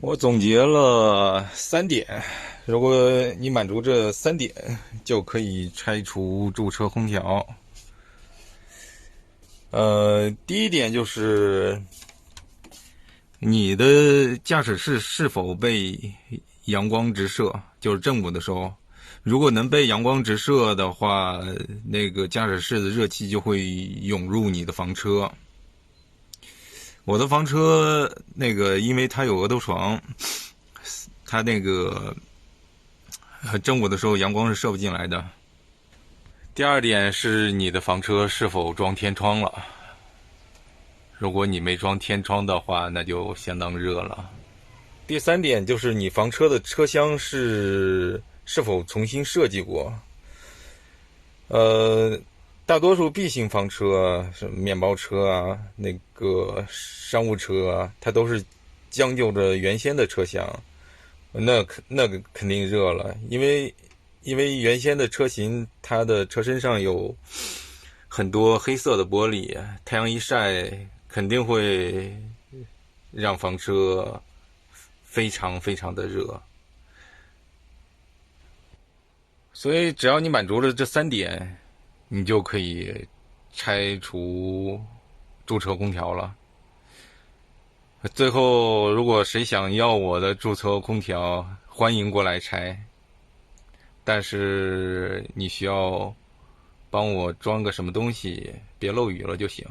我总结了3点，如果你满足这3点，就可以拆除驻车空调。第一点就是你的驾驶室是否被阳光直射，就是正午的时候，如果能被阳光直射的话，那个驾驶室的热气就会涌入你的房车。我的房车那个，因为它有额头床，它那个正午的时候阳光是射不进来的。第二点是你的房车是否装天窗了，如果你没装天窗的话，那就相当热了。第三点就是你房车的车厢是否重新设计过。大多数 B 型房车，什么面包车啊，那个商务车啊，它都是将就着原先的车厢，那个肯定热了，因为原先的车型，它的车身上有很多黑色的玻璃，太阳一晒，肯定会让房车非常非常的热。所以只要你满足了这3点，你就可以拆除驻车空调了。最后，如果谁想要我的驻车空调，欢迎过来拆，但是你需要帮我装个什么东西，别漏雨了就行。